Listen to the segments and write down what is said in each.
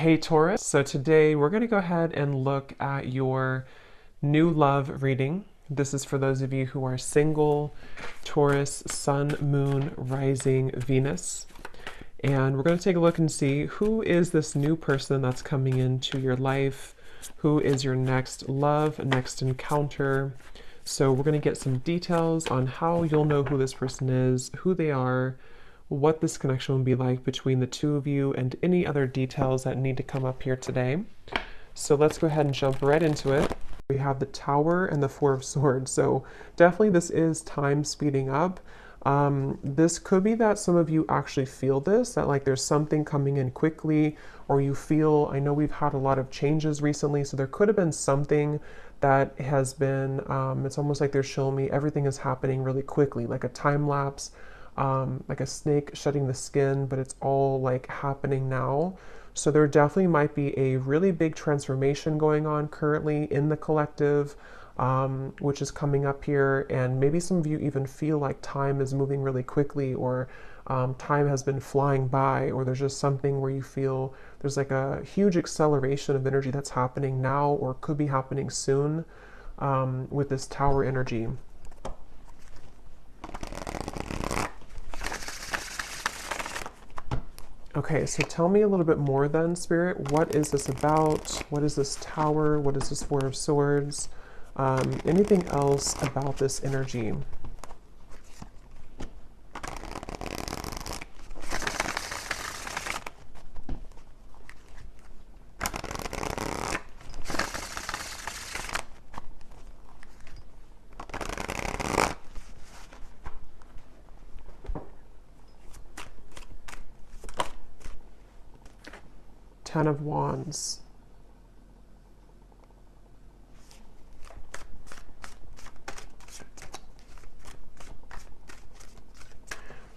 Hey Taurus, so today we're going to go ahead and look at your new love reading. This is for those of you who are single, Taurus, Sun, Moon, Rising, Venus. And we're going to take a look and see who is this new person that's coming into your life, who is your next love, next encounter. So we're going to get some details on how you'll know who this person is, who they are, what this connection will be like between the two of you, and any other details that need to come up here today. So let's go ahead and jump right into it. We have the Tower and the Four of Swords. So definitely this is time speeding up. This could be that some of you actually feel this, that like there's something coming in quickly, or you feel, I know we've had a lot of changes recently, so there could have been something that has been, it's almost like they're showing me everything is happening really quickly, like a time lapse, like a snake shedding the skin, but it's all like happening now. So there definitely might be a really big transformation going on currently in the collective, which is coming up here. And maybe some of you even feel like time is moving really quickly, or time has been flying by, or there's just something where you feel there's like a huge acceleration of energy that's happening now or could be happening soon with this Tower energy. Okay, so tell me a little bit more then, Spirit. What is this about? What is this Tower? What is this Four of Swords? Anything else about this energy? Ten of Wands.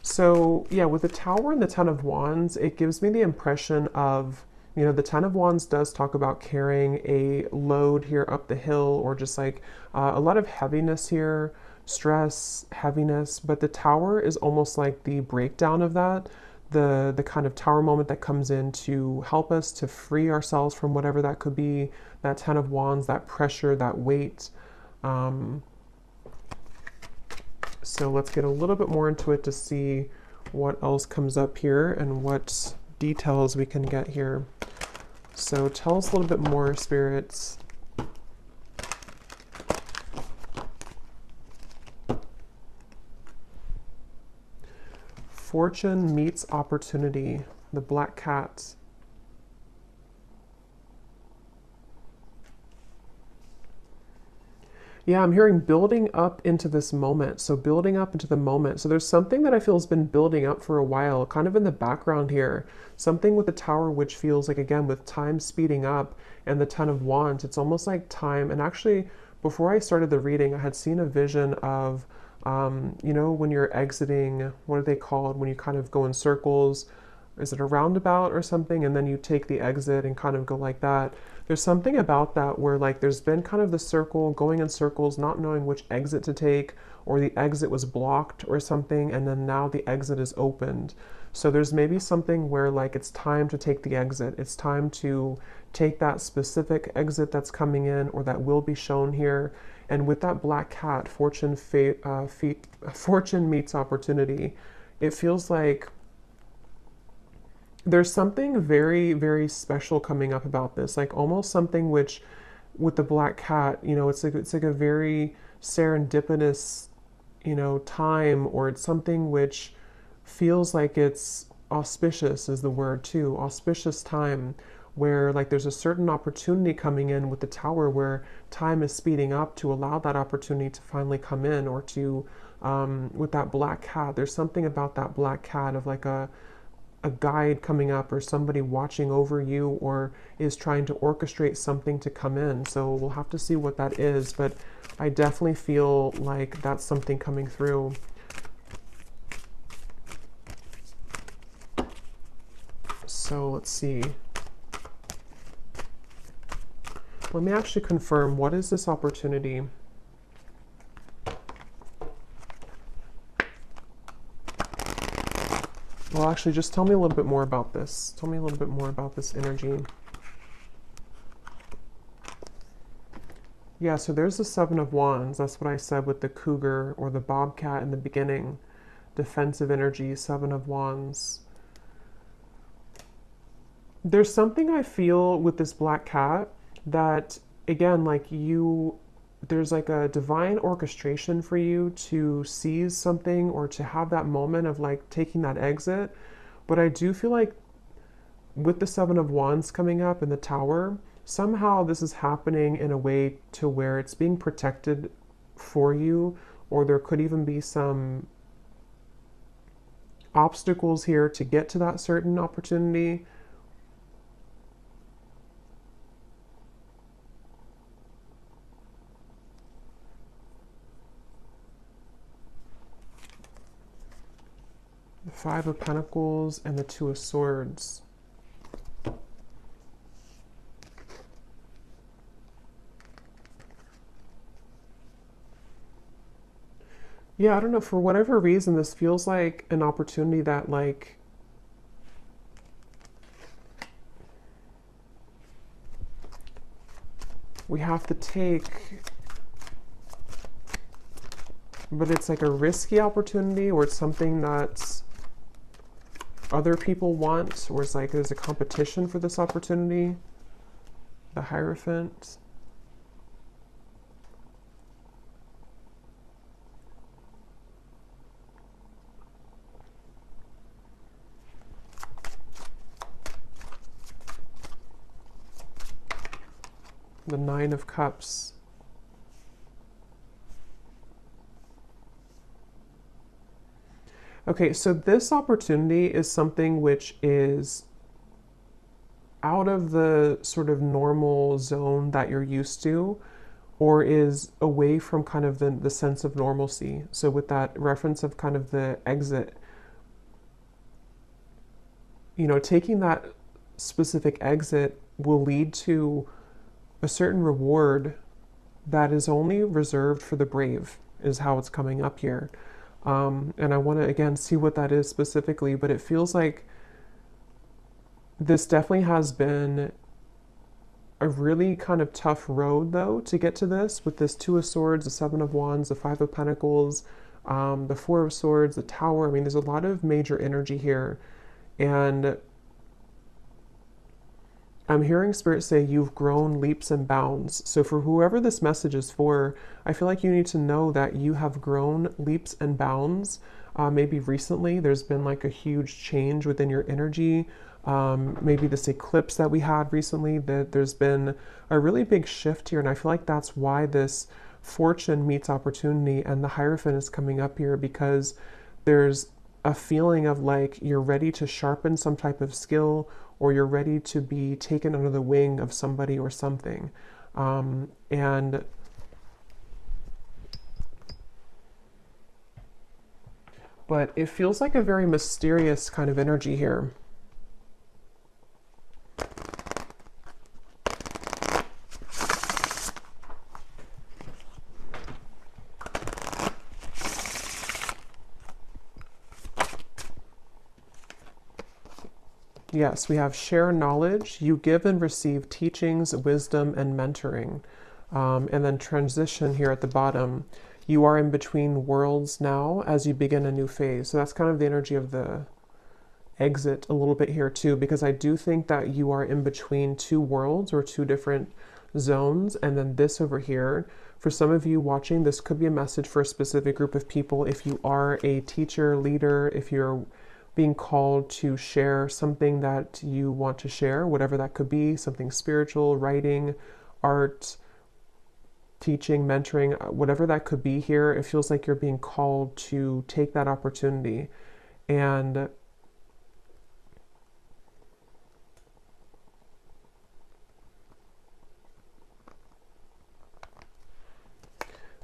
So yeah, with the Tower and the Ten of Wands, it gives me the impression of, the Ten of Wands does talk about carrying a load here up the hill, or just like a lot of heaviness here, stress, heaviness, but the Tower is almost like the breakdown of that. The kind of Tower moment that comes in to help us to free ourselves from whatever that could be, that Ten of Wands, that pressure, that weight. So let's get a little bit more into it to see what else comes up here and what details we can get here. So tell us a little bit more, spirits. Fortune meets opportunity, the Black Cat. Yeah, I'm hearing building up into this moment. So building up into the moment. So there's something that I feel has been building up for a while, kind of in the background here. Something with the Tower, which feels like, again, with time speeding up, and the Ten of Wands, it's almost like time. And actually, before I started the reading, I had seen a vision of, when you're exiting, what are they called? When you kind of go in circles, is it a roundabout or something? And then you take the exit and kind of go like that. There's something about that where like there's been kind of the circle, going in circles, not knowing which exit to take, or the exit was blocked or something, and then now the exit is opened. So there's maybe something where like it's time to take the exit. It's time to take that specific exit that's coming in, or that will be shown here. And with that Black Cat, fortune meets opportunity. It feels like there's something very, very special coming up about this, like almost something which, with the Black Cat, it's like a very serendipitous, time, or it's something which feels like it's auspicious is the word too, auspicious time, where like there's a certain opportunity coming in with the Tower, where time is speeding up to allow that opportunity to finally come in, or to, with that Black Cat, there's something about that Black Cat of like a guide coming up, or somebody watching over you, or is trying to orchestrate something to come in. So we'll have to see what that is, but I definitely feel like that's something coming through. So let's see. Let me actually confirm, what is this opportunity? Well, actually, just tell me a little bit more about this. Tell me a little bit more about this energy. Yeah, so there's the Seven of Wands. That's what I said with the cougar or the bobcat in the beginning. Defensive energy, Seven of Wands. There's something I feel with this black cat that, again, like there's like a divine orchestration for you to seize something or to have that moment of like taking that exit. But I do feel like with the Seven of Wands coming up in the Tower, somehow this is happening in a way to where it's being protected for you, or there could even be some obstacles here to get to that certain opportunity. The Five of Pentacles and the Two of Swords. Yeah, I don't know, for whatever reason, this feels like an opportunity that like we have to take, but it's like a risky opportunity, or it's something that other people want, or it's like there's a competition for this opportunity. The Hierophant. The Nine of Cups. Okay, so this opportunity is something which is out of the sort of normal zone that you're used to, or is away from kind of the sense of normalcy. So with that reference of kind of the exit, you know, taking that specific exit will lead to a certain reward that is only reserved for the brave, is how it's coming up here. And I want to, again, see what that is specifically, but it feels like this definitely has been a really kind of tough road, though, to get to this, with this Two of Swords, the Seven of Wands, the Five of Pentacles, the Four of Swords, the Tower. I mean, there's a lot of major energy here. And I'm hearing Spirit say you've grown leaps and bounds. So for whoever this message is for, I feel like you need to know that you have grown leaps and bounds. Maybe recently there's been like a huge change within your energy. Maybe this eclipse that we had recently, that there's been a really big shift here. And I feel like that's why this fortune meets opportunity and the Hierophant is coming up here, because there's a feeling of like you're ready to sharpen some type of skill, or you're ready to be taken under the wing of somebody or something. But it feels like a very mysterious kind of energy here. Yes, we have share knowledge. You give and receive teachings, wisdom, and mentoring. And then transition here at the bottom. You are in between worlds now as you begin a new phase. So that's kind of the energy of the exit a little bit here too, because I do think that you are in between two worlds or two different zones. And then this over here, for some of you watching, this could be a message for a specific group of people. If you are a teacher, leader, if you're being called to share something that you want to share, whatever that could be, something spiritual, writing, art, teaching, mentoring, whatever that could be here, it feels like you're being called to take that opportunity. And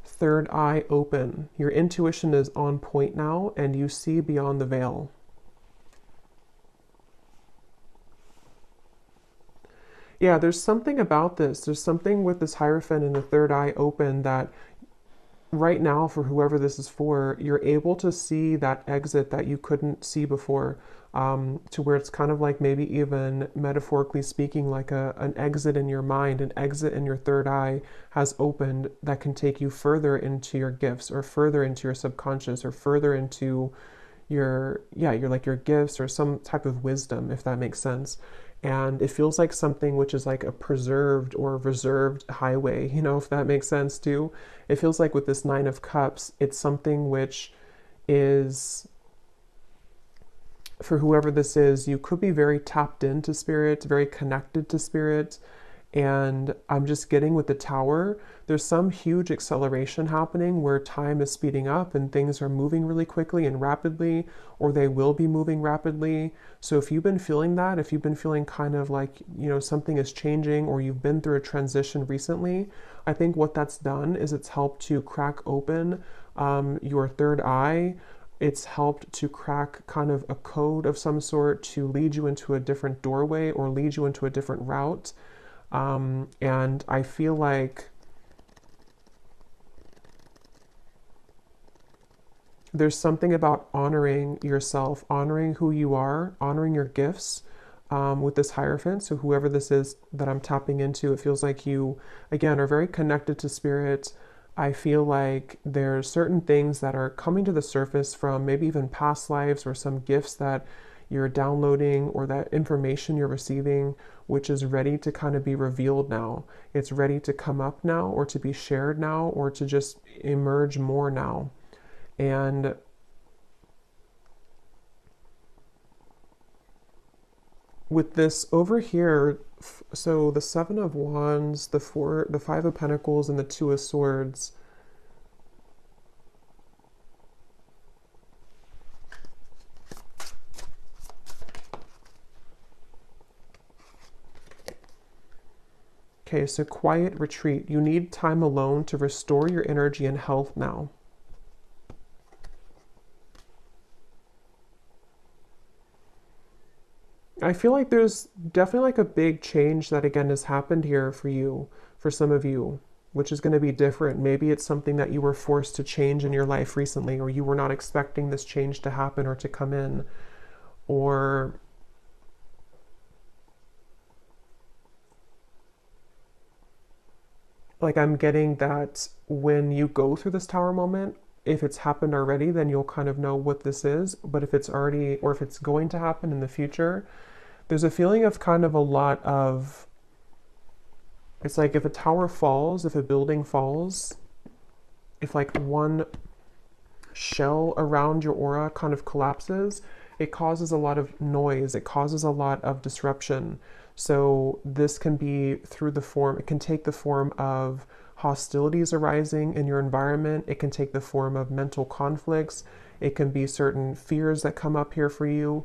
third eye open. Your intuition is on point now, and you see beyond the veil. Yeah, there's something about this. There's something with this Hierophant and the third eye open that right now, for whoever this is for, you're able to see that exit that you couldn't see before, to where it's kind of like, maybe even metaphorically speaking, like an exit in your mind, an exit in your third eye has opened that can take you further into your gifts, or further into your subconscious, or further into your gifts, or some type of wisdom, if that makes sense. And it feels like something which is like a preserved or reserved highway, if that makes sense too. It feels like with this Nine of Cups, it's something which is, for whoever this is, you could be very tapped into spirit, very connected to spirit. And I'm just getting with the Tower, there's some huge acceleration happening where time is speeding up and things are moving really quickly and rapidly, or they will be moving rapidly. So if you've been feeling that, if you've been feeling kind of like, something is changing, or you've been through a transition recently, I think what that's done is it's helped to crack open your third eye. It's helped to crack kind of a code of some sort to lead you into a different doorway, or lead you into a different route. And I feel like there's something about honoring yourself, honoring who you are, honoring your gifts, with this Hierophant. So whoever this is that I'm tapping into, it feels like you, again, are very connected to spirit. I feel like there's certain things that are coming to the surface from maybe even past lives, or some gifts that you're downloading, or that information you're receiving, which is ready to kind of be revealed now. It's ready to come up now, or to be shared now, or to just emerge more now. And with this over here, so the Seven of Wands, the Five of Pentacles, and the Two of Swords, okay, so quiet retreat. You need time alone to restore your energy and health now. I feel like there's definitely like a big change that again has happened here for you, for some of you, which is going to be different. Maybe it's something that you were forced to change in your life recently, or you were not expecting this change to happen or to come in, or like I'm getting that when you go through this Tower moment, if it's happened already, then you'll kind of know what this is. But if it's already, or if it's going to happen in the future, there's a feeling of kind of a lot of, it's like if a tower falls, if a building falls, if like one shell around your aura kind of collapses, it causes a lot of noise, it causes a lot of disruption. So this can be through the form, it can take the form of hostilities arising in your environment, it can take the form of mental conflicts, it can be certain fears that come up here for you,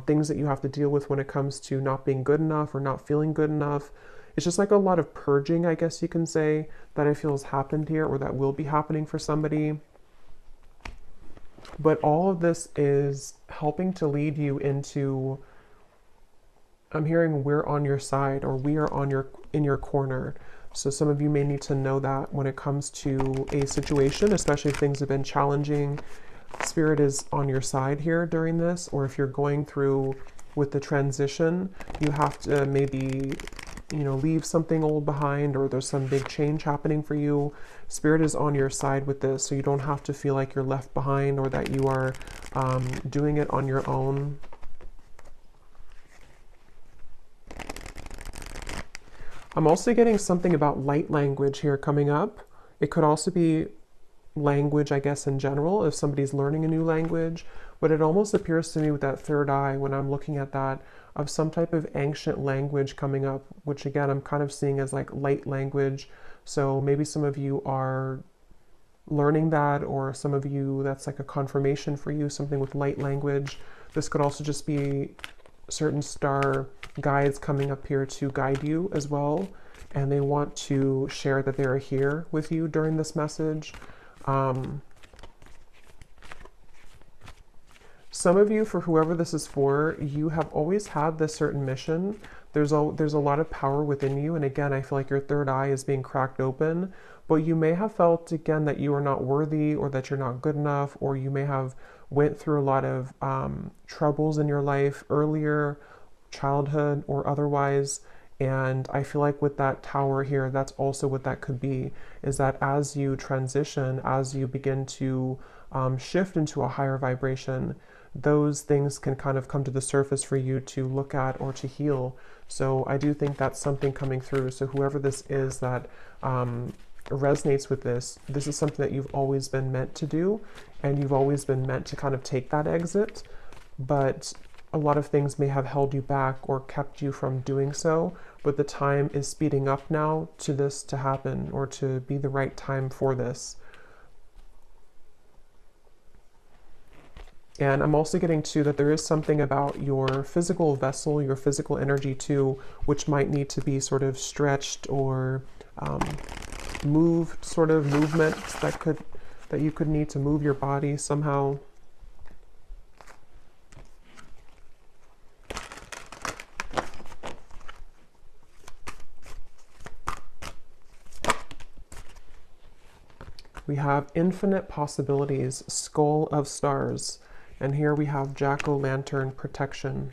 things that you have to deal with when it comes to not being good enough or not feeling good enough. It's just like a lot of purging, I guess you can say, that I feel has happened here, or that will be happening for somebody. But all of this is helping to lead you into, I'm hearing we're on your side, or we are in your corner. So some of you may need to know that when it comes to a situation, especially if things have been challenging, Spirit is on your side here during this. Or if you're going through with the transition, you have to maybe, leave something old behind, or there's some big change happening for you. Spirit is on your side with this, so you don't have to feel like you're left behind, or that you are doing it on your own. I'm also getting something about light language here coming up. It could also be language, I guess, in general, if somebody's learning a new language. But it almost appears to me with that third eye, when I'm looking at that, of some type of ancient language coming up, which again, I'm kind of seeing as like light language. So maybe some of you are learning that, or some of you, that's like a confirmation for you, something with light language. This could also just be certain star guides coming up here to guide you as well, and they want to share that they are here with you during this message. Some of you, for whoever this is for, you have always had this certain mission there's a lot of power within you. And again, I feel like your third eye is being cracked open, but you may have felt again that you are not worthy, or that you're not good enough, or you may have went through a lot of troubles in your life earlier, childhood or otherwise. And I feel like with that tower here, that's also what that could be, is that as you transition, as you begin to shift into a higher vibration, those things can kind of come to the surface for you to look at or to heal. So I do think that's something coming through. So whoever this is that resonates with this, this is something that you've always been meant to do, and you've always been meant to kind of take that exit. But a lot of things may have held you back or kept you from doing so, but the time is speeding up now to this to happen, or to be the right time for this. And I'm also getting to that there is something about your physical vessel, your physical energy too, which might need to be sort of stretched or moved, sort of movements that you could need to move your body somehow. We have infinite possibilities, skull of stars. And here we have jack-o'-lantern protection.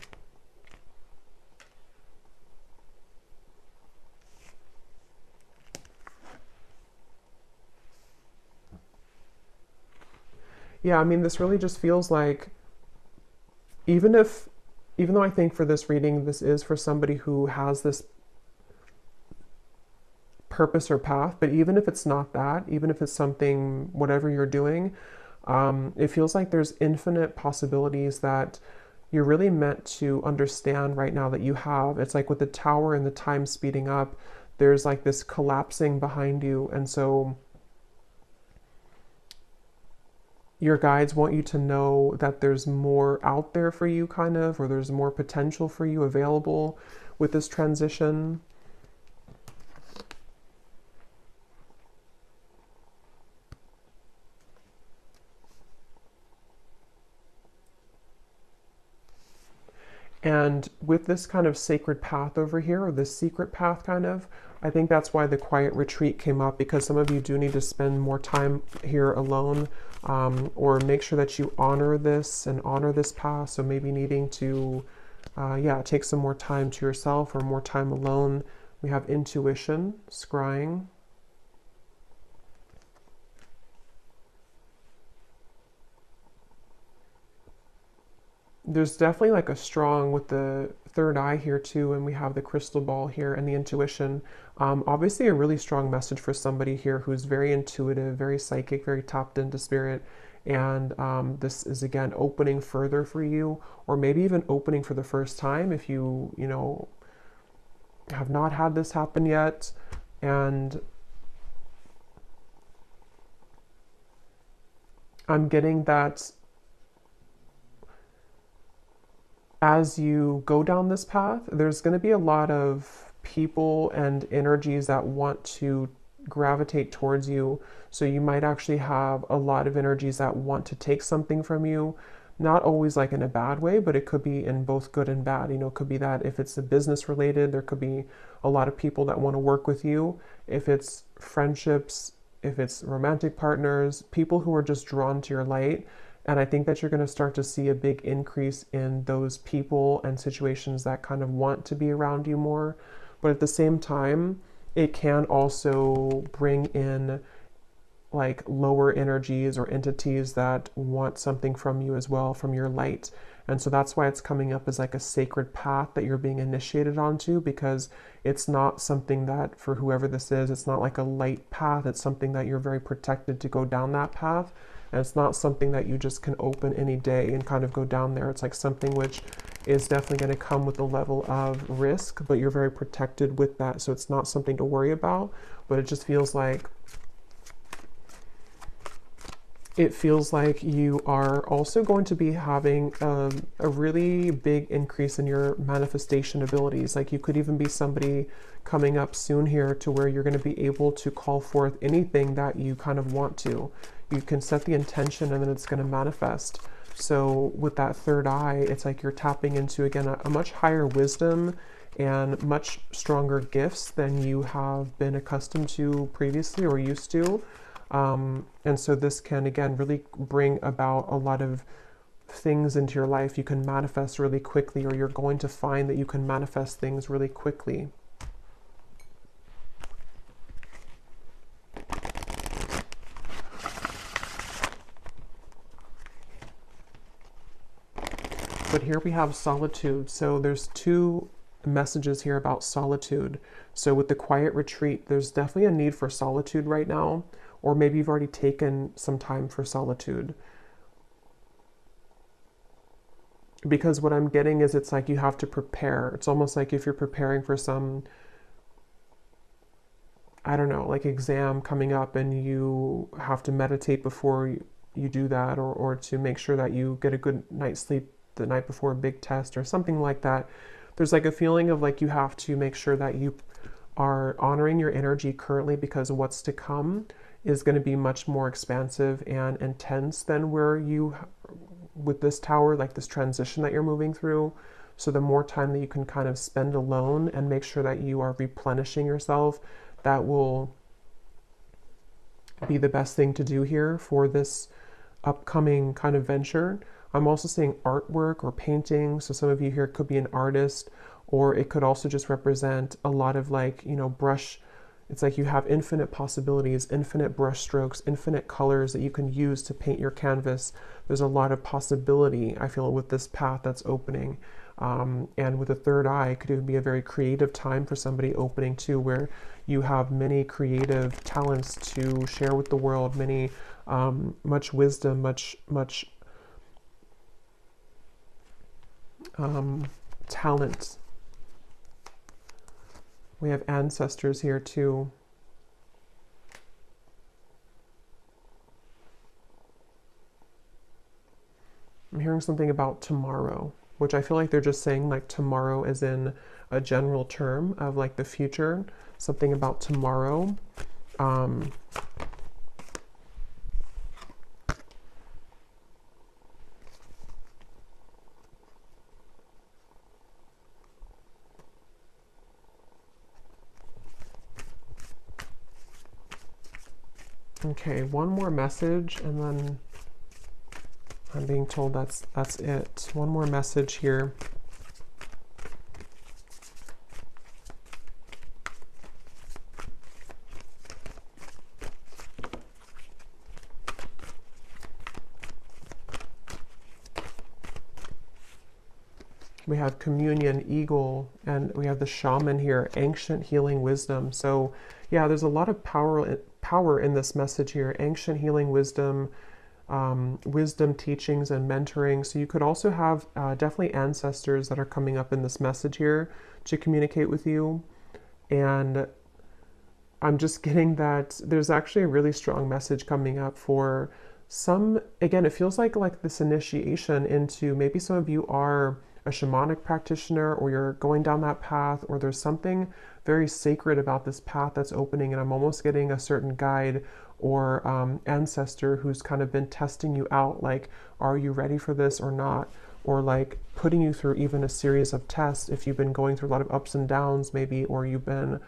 Yeah, I mean, this really just feels like, even though I think for this reading, this is for somebody who has this purpose or path, but even if it's not that, even if it's something, whatever you're doing, it feels like there's infinite possibilities that you're really meant to understand right now that you have. It's like with the tower and the time speeding up, there's like this collapsing behind you. And so your guides want you to know that there's more out there for you, kind of, or there's more potential for you available with this transition. And with this kind of sacred path over here, or this secret path kind of, I think that's why the quiet retreat came up, because some of you do need to spend more time here alone, or make sure that you honor this and honor this path. So maybe needing to, yeah, take some more time to yourself or more time alone. We have intuition, scrying. There's definitely like a strong with the third eye here too, and we have the crystal ball here and the intuition. Obviously a really strong message for somebody here who's very intuitive, very psychic, very tapped into spirit. And this is again opening further for you, or maybe even opening for the first time if you know, have not had this happen yet. And I'm getting that as you go down this path, there's going to be a lot of people and energies that want to gravitate towards you. So you might actually have a lot of energies that want to take something from you, not always like in a bad way, but it could be in both good and bad. You know, it could be that if it's a business related, there could be a lot of people that want to work with you. If it's friendships, if it's romantic partners, people who are just drawn to your light. And I think that you're going to start to see a big increase in those people and situations that kind of want to be around you more. But at the same time, it can also bring in like lower energies or entities that want something from you as well, from your light. And so that's why it's coming up as like a sacred path that you're being initiated onto, because it's not something that, for whoever this is, it's not like a light path. It's something that you're very protected to go down that path. And it's not something that you just can open any day and kind of go down there. It's like something which is definitely going to come with a level of risk, but you're very protected with that. So it's not something to worry about, but it just feels like you are also going to be having a really big increase in your manifestation abilities. Like you could even be somebody coming up soon here to where you're going to be able to call forth anything that you kind of want to. You can set the intention and then it's going to manifest. So with that third eye, it's like you're tapping into, again, a much higher wisdom and much stronger gifts than you have been accustomed to previously or used to. And so this can, again, really bring about a lot of things into your life you can manifest really quickly, or you're going to find that you can manifest things really quickly. But here we have solitude. So there's two messages here about solitude. So with the quiet retreat, there's definitely a need for solitude right now, or maybe you've already taken some time for solitude. Because what I'm getting is it's like you have to prepare. It's almost like if you're preparing for some, I don't know, like exam coming up, and you have to meditate before you do that, or to make sure that you get a good night's sleep the night before a big test or something like that. There's like a feeling of like you have to make sure that you are honoring your energy currently, because what's to come is going to be much more expansive and intense than where you, with this tower, like this transition that you're moving through. So the more time that you can kind of spend alone and make sure that you are replenishing yourself, that will be the best thing to do here for this upcoming kind of venture. I'm also seeing artwork or painting. So some of you here could be an artist, or it could also just represent a lot of like, you know, brush. It's like you have infinite possibilities, infinite brush strokes, infinite colors that you can use to paint your canvas. There's a lot of possibility, I feel, with this path that's opening. And with the third eye, it could even be a very creative time for somebody opening too, where you have many creative talents to share with the world, many, much wisdom, much talent. We have ancestors here too. I'm hearing something about tomorrow, which I feel like they're just saying like tomorrow as in a general term of like the future, something about tomorrow. Okay, one more message, and then I'm being told that's it. One more message here. We have communion, eagle, and we have the shaman here, ancient healing wisdom. So yeah, there's a lot of power in this message here. Ancient healing wisdom, wisdom teachings and mentoring. So you could also have definitely ancestors that are coming up in this message here to communicate with you. And I'm just getting that there's actually a really strong message coming up for some. Again, it feels like this initiation into, maybe some of you are a shamanic practitioner, or you're going down that path, or there's something very sacred about this path that's opening, and I'm almost getting a certain guide or ancestor who's kind of been testing you out, like, are you ready for this or not? Or like putting you through even a series of tests if you've been going through a lot of ups and downs maybe, or you've been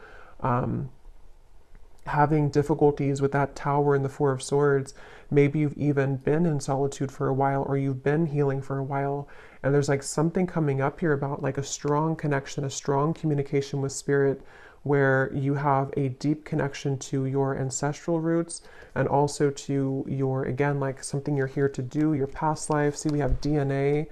having difficulties with that tower in the Four of Swords. Maybe you've even been in solitude for a while, or you've been healing for a while, and there's like something coming up here about like a strong connection, a strong communication with spirit, where you have a deep connection to your ancestral roots, and also to your, again, like something you're here to do, your past life. See, we have DNA,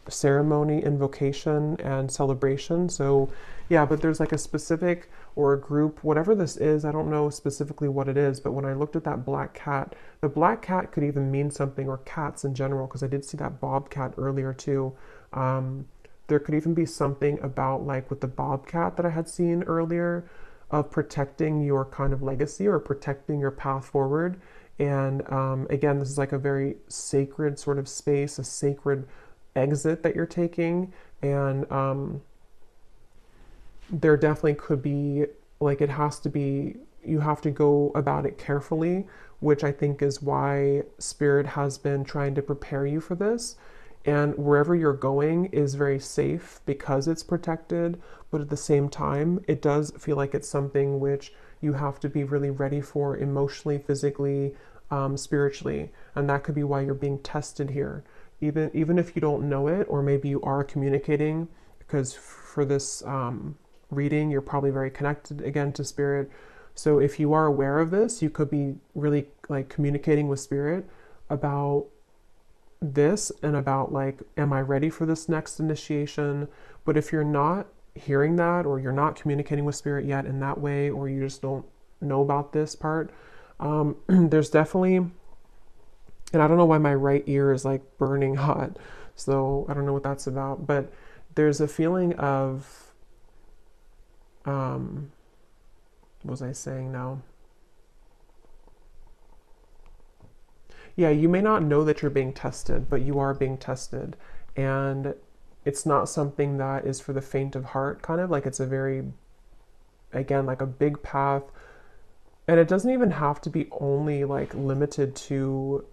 ceremony, invocation, and celebration. So yeah, but there's like a specific, or a group, whatever this is, I don't know specifically what it is, but when I looked at that black cat, the black cat could even mean something, or cats in general, because I did see that bobcat earlier too. There could even be something about, like with the bobcat that I had seen earlier, of protecting your kind of legacy, or protecting your path forward. And again, this is like a very sacred sort of space, a sacred exit that you're taking. And there definitely could be, like, it has to be, you have to go about it carefully, which I think is why Spirit has been trying to prepare you for this. and wherever you're going is very safe because it's protected, but at the same time, it does feel like it's something which you have to be really ready for emotionally, physically, spiritually, and that could be why you're being tested here. Even if you don't know it, or maybe you are communicating, because for this reading, you're probably very connected again to spirit. So if you are aware of this, you could be really like communicating with spirit about this and about like, am I ready for this next initiation? But if you're not hearing that, or you're not communicating with spirit yet in that way, or you just don't know about this part, there's definitely, and I don't know why my right ear is like burning hot, so I don't know what that's about, but there's a feeling of, what was I saying now? Yeah, you may not know that you're being tested, but you are being tested. And it's not something that is for the faint of heart, kind of like it's a very, again, like a big path. And it doesn't even have to be only like limited to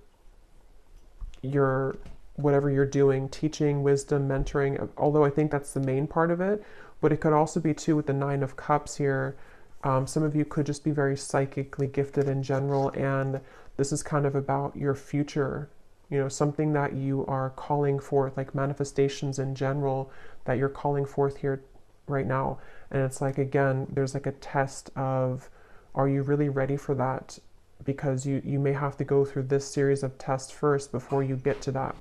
your, whatever you're doing, teaching, wisdom, mentoring, although I think that's the main part of it. But it could also be too with the Nine of Cups here. Some of you could just be very psychically gifted in general, and this is kind of about your future, you know, something that you are calling forth, like manifestations in general that you're calling forth here right now. And it's like, again, there's like a test of, are you really ready for that? Because you may have to go through this series of tests first before you get to that.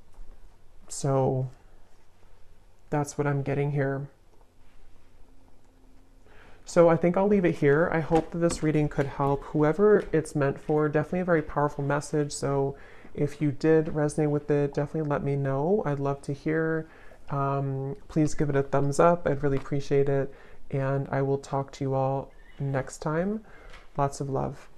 So that's what I'm getting here. So I think I'll leave it here. I hope that this reading could help whoever it's meant for. Definitely a very powerful message. So if you did resonate with it, definitely let me know. I'd love to hear. Please give it a thumbs up. I'd really appreciate it. And I will talk to you all next time. Lots of love.